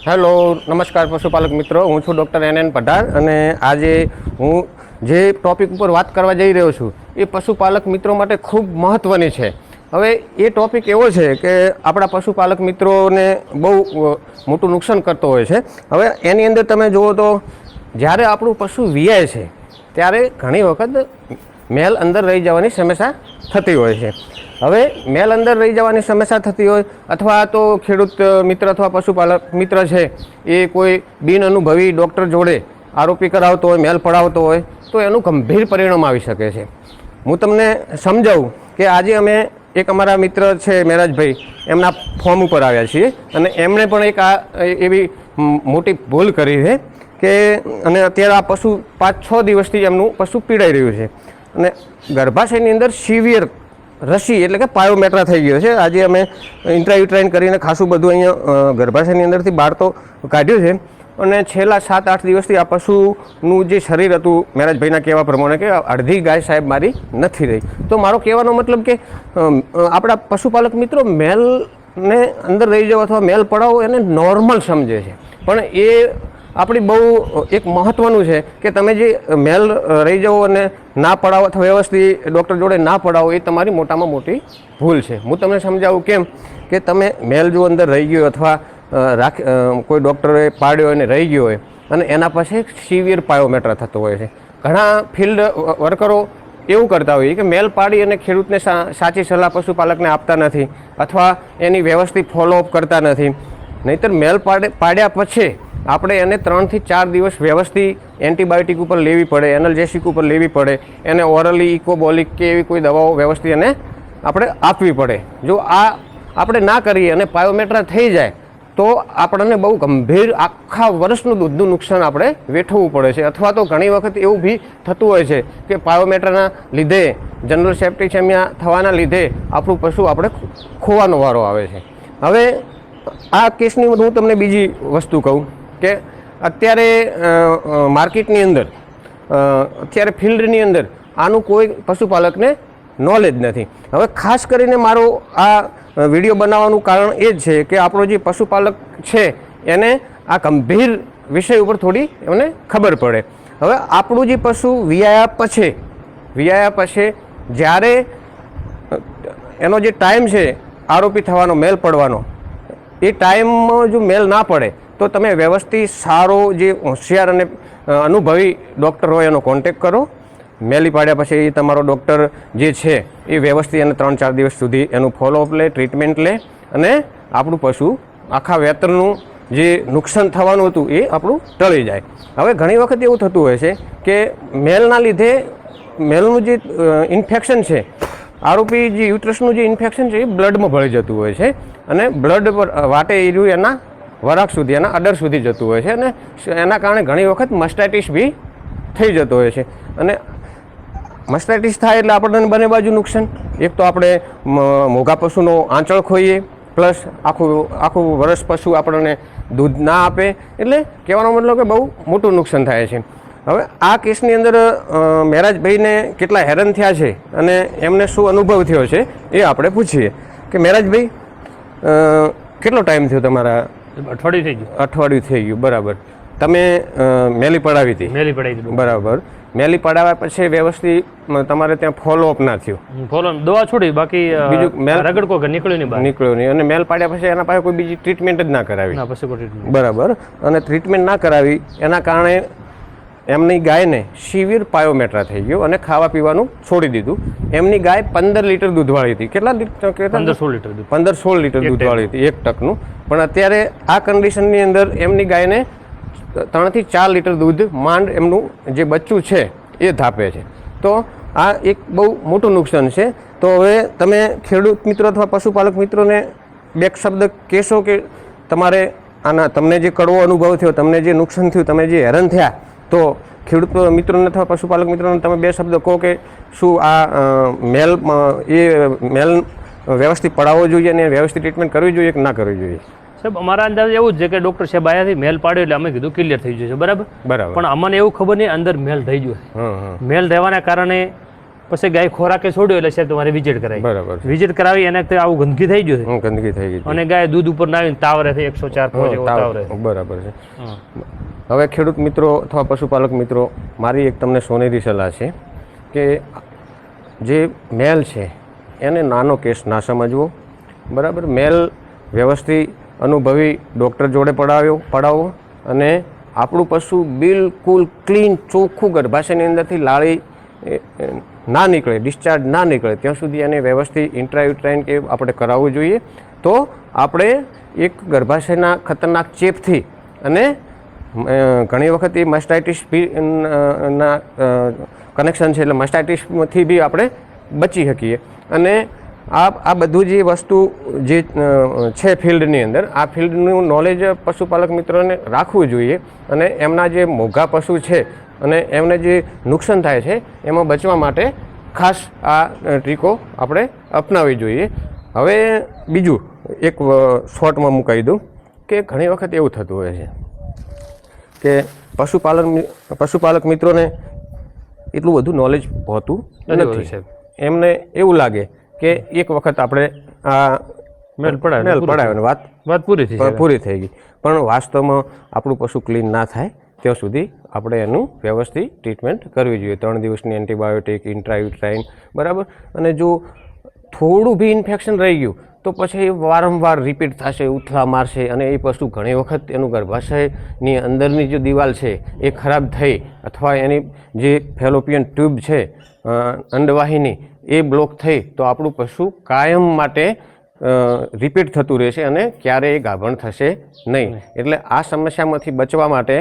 Hello, નમસ્કાર પશુપાલક મિત્રો, હું છું ડૉક્ટર NN પઢાર અને આજે હું જે ટૉપિક ઉપર વાત કરવા જઈ રહ્યો છું એ પશુપાલક મિત્રો માટે ખૂબ મહત્ત્વની છે. હવે એ ટૉપિક એવો છે કે આપણા પશુપાલક મિત્રોને બહુ મોટું નુકસાન કરતો હોય છે. હવે એની અંદર તમે જુઓ તો જ્યારે આપણું પશુ વિયાય છે ત્યારે ઘણી વખત મેલ અંદર રહી જવાની સમસ્યા થતી હોય છે. હવે મેલ અંદર રહી જવાની સમસ્યા થતી હોય અથવા તો ખેડૂત મિત્ર અથવા પશુપાલક મિત્ર છે એ કોઈ બિન અનુભવી ડૉક્ટર જોડે આરોપી કરાવતો હોય, મેલ પડાવતો હોય તો એનું ગંભીર પરિણામ આવી શકે છે. હું તમને સમજાવું કે આજે અમે એક અમારા મિત્ર છે મેરાજભાઈ, એમના ફોર્મ ઉપર આવ્યા છીએ અને એમણે પણ એક એવી મોટી ભૂલ કરી છે કે અને અત્યારે આ પશુ 5-6 દિવસથી એમનું પશુ પીડાઈ રહ્યું છે અને ગર્ભાશયની અંદર સિવિયર રસી એટલે કે પાયોમેટ્રા થઈ ગયો છે. આજે અમે ઇન્ટ્રાયુટ્રાઇન કરીને ખાસું બધું અહીંયા ગર્ભાશયની અંદરથી બહાર તો કાઢ્યું છે અને છેલ્લા 7-8 દિવસથી આ પશુનું જે શરીર હતું મેરાજભાઈના કહેવા પ્રમાણે કે અડધી ગાય સાહેબ મારી નથી રહી. તો મારો કહેવાનો મતલબ કે આપણા પશુપાલક મિત્રો મેલને અંદર રહી જાવ અથવા મેલ પડાવો એને નોર્મલ સમજે છે, પણ એ આપણી બહુ એક મહત્ત્વનું છે કે તમે જે મેલ રહી જાઓ અને ના પડાવો અથવા વ્યવસ્થિત ડૉક્ટર જોડે ના પડાવો એ તમારી મોટામાં મોટી ભૂલ છે. હું તમને સમજાવું કેમ કે તમે મેલ જો અંદર રહી ગયો અથવા કોઈ ડૉક્ટરે પાડ્યો અને રહી ગયો હોય અને એના પછી સિવિયર પાયોમેટ્રા થતો હોય છે. ઘણા ફિલ્ડ વર્કરો એવું કરતા હોય કે મેલ પાડી અને ખેડૂતને સાચી સલાહ પશુપાલકને આપતા નથી અથવા એની વ્યવસ્થિત ફોલોઅપ કરતા નથી. નહીંતર મેલ પાડ્યા પછી આપણે એને 3 થી 4 દિવસ વ્યવસ્થિત એન્ટીબાયોટિક ઉપર લેવી પડે, એનલ્જેસિક ઉપર લેવી પડે, એને ઓરલી ઇકોબોલિક કે એવી કોઈ દવાઓ વ્યવસ્થિત એને આપણે આપવી પડે. જો આ આપણે ના કરીએ અને પાયોમેટ્રા થઈ જાય તો આપણને બહુ ગંભીર આખા વર્ષનું દૂધનું નુકસાન આપણે વેઠવું પડે છે. અથવા તો ઘણી વખત એવું બી થતું હોય છે કે પાયોમેટ્રાના લીધે જનરલ સેપ્ટિસેમિયા થવાના લીધે આપણું પશુ આપણે ખોવાનો વારો આવે છે. હવે આ કેસની હું તમને બીજી વસ્તુ કહું કે અત્યારે માર્કેટની અંદર અત્યારે ફિલ્ડની અંદર આનું કોઈ પશુપાલકને નોલેજ નથી. હવે ખાસ કરીને મારો આ વિડીયો બનાવવાનું કારણ એ જ છે કે આપણો જે પશુપાલક છે એને આ ગંભીર વિષય ઉપર થોડી એમને ખબર પડે. હવે આપણું જે પશુ વિયાયા પછી જ્યારે એનો જે ટાઈમ છે આરોપી થવાનો, મેલ પડવાનો, એ ટાઈમમાં જો મેલ ના પડે તો તમે વ્યવસ્થિત સારો જે હોશિયાર અને અનુભવી ડૉક્ટર હોય એનો કોન્ટેક કરો. મેલી પાડ્યા પછી એ તમારો ડૉક્ટર જે છે એ વ્યવસ્થિત એને 3-4 દિવસ સુધી એનું ફોલોઅપ લે, ટ્રીટમેન્ટ લે અને આપણું પશુ આખા વેતરનું જે નુકસાન થવાનું હતું એ આપણું ટળી જાય. હવે ઘણી વખત એવું થતું હોય છે કે મેલના લીધે મેલનું જે ઇન્ફેક્શન છે, આરોપી જે યુટ્રસનું જે ઇન્ફેક્શન છે એ બ્લડમાં ભળી જતું હોય છે અને બ્લડ વાટે એ રહ્યું એના વરાક સુધી, એના અડર સુધી જતું હોય છે અને એના કારણે ઘણી વખત મસ્ટાઇટિસ બી થઈ જતો હોય છે. અને મસ્ટાઇટિસ થાય એટલે આપણને બંને બાજુ નુકસાન. એક તો આપણે મોઘા પશુનો આંચળ ખોઈએ, પ્લસ આખું વરસ પશુ આપણને દૂધ ના આપે, એટલે કહેવાનો મતલબ કે બહુ મોટું નુકસાન થાય છે. હવે આ કેસની અંદર મેરાજભાઈને કેટલા હેરાન થયા છે અને એમને શું અનુભવ થયો છે એ આપણે પૂછીએ કે મેરાજભાઈ કેટલો ટાઈમ થયો તમારા? અઠવાડિયું થઈ ગયું. બરાબર. તમે મેલી પડાવી હતી? મેલી પડાવી હતી. બરાબર. મેલી પડાવ્યા પછી વ્યવસ્થિત તમારે ત્યાં ફોલોઅપ ના થયું? ફોલોઅપ દવા છોડી, બાકી બીજું મેલ રગડકો નીકળ્યો નહીં. અને મેલ પાડ્યા પછી એના પાસે કોઈ બીજી ટ્રીટમેન્ટ જ ના કરાવી? બરાબર. અને ટ્રીટમેન્ટ ના કરાવી એના કારણે એમની ગાયને સિવિયર પાયોમેટ્રા થઈ ગયો અને ખાવા પીવાનું છોડી દીધું. એમની ગાય 15 લીટર દૂધવાળી હતી. કેટલા લીટર? 15-16 લીટર દૂધવાળી હતી, 1 ટકનું. પણ અત્યારે આ કન્ડિશનની અંદર એમની ગાયને 3 થી 4 લીટર દૂધ માંડ એમનું જે બચ્ચું છે એ ધાપે છે. તો આ એક બહુ મોટું નુકસાન છે. તો હવે તમે ખેડૂત મિત્રો અથવા પશુપાલક મિત્રોને 2 શબ્દ કહેશો કે તમારે તમને જે કડવો અનુભવ થયો, તમને જે નુકસાન થયું, તમે જે હેરાન થયા, તો ખેડૂત મિત્રોને અથવા પશુપાલક મિત્રોને તમે 2 શબ્દ કહો કે શું આ મેલ વ્યવસ્થિત પડાવવો જોઈએ અને વ્યવસ્થિત ટ્રીટમેન્ટ કરવી જોઈએ કે ના કરવી જોઈએ? સાહેબ, અમારા અંદાજ એવું જ છે કે ડૉક્ટર સાહેબ આયાથી મેલ પાડ્યો એટલે અમે કીધું ક્લિયર થઈ જશે. બરાબર. પણ અમને એવું ખબર નહીં અંદર મેલ થઈ ગયો. મેલ રહેવાના કારણે પછી ગાય ખોરાકે છોડ્યો એટલે સાહેબ તમારે વિઝિટ કરાવી. બરાબર છે. વિઝિટ કરાવી એને આવું ગંદકી થઈ ગયું છે ગંદકી થઈ ગઈ છે. અને ગાય દૂધ ઉપર ના આવીને તાવ રહે 104 જેવો તાવ રહે. બરાબર છે. હવે ખેડૂત મિત્રો અથવા પશુપાલક મિત્રો, મારી એક તમને સોનેરી સલાહ છે કે જે મેલ છે એને નાનો કેસ ના સમજવો. બરાબર, મેલ વ્યવસ્થિત અનુભવી ડૉક્ટર જોડે પડાવો અને આપણું પશુ બિલકુલ ક્લીન ચોખ્ખું ગર્ભાશયની અંદરથી લાળી ના નીકળે, ડિસ્ચાર્જ ના નીકળે ત્યાં સુધી એને વ્યવસ્થિત ઇન્ટ્રાયુટ્રાઇન કે આપણે કરાવવું જોઈએ. તો આપણે એક ગર્ભાશયના ખતરનાક ચેપથી અને ઘણી વખત એ માસ્ટાઇટિસ ના કનેક્શન છે એટલે માસ્ટાઇટિસથી બી આપણે બચી શકીએ. અને આ બધું જે વસ્તુ જે છે ફિલ્ડની અંદર, આ ફિલ્ડનું નોલેજ પશુપાલક મિત્રોને રાખવું જોઈએ અને એમના જે મોઘા પશુ છે અને એમને જે નુકસાન થાય છે એમાં બચવા માટે ખાસ આ ટ્રીકો આપણે અપનાવવી જોઈએ. હવે બીજું એક શોર્ટમાં હું કહી દઉં કે ઘણી વખત એવું થતું હોય છે કે પશુપાલક મિત્રોને એટલું બધું નોલેજ હોતું નથી. એમને એવું લાગે કે એક વખત આપણે આ મેલ પડાવ્યો વાત પૂરી થઈ ગઈ, પણ વાસ્તવમાં આપણું પશુ ક્લીન ના થાય ત્યાં સુધી આપણે એનું વ્યવસ્થિત ટ્રીટમેન્ટ કરવી જોઈએ. 3 દિવસની એન્ટીબાયોટિક, ઇન્ટ્રાયુટ્રાઇન, બરાબર. અને જો થોડું બી ઇન્ફેક્શન રહી ગયું તો પછી વારંવાર રિપીટ થશે, ઉથલા મારશે અને એ પશુ ઘણી વખત એનું ગર્ભાશયની અંદરની જે દિવાલ છે એ ખરાબ થઈ અથવા એની જે ફેલોપિયન ટ્યુબ છે અંડવાહિની એ બ્લોક થઈ તો આપણું પશુ કાયમ માટે રિપીટ થતું રહેશે અને ક્યારેય ગાભણ થશે નહીં. એટલે આ સમસ્યામાંથી બચવા માટે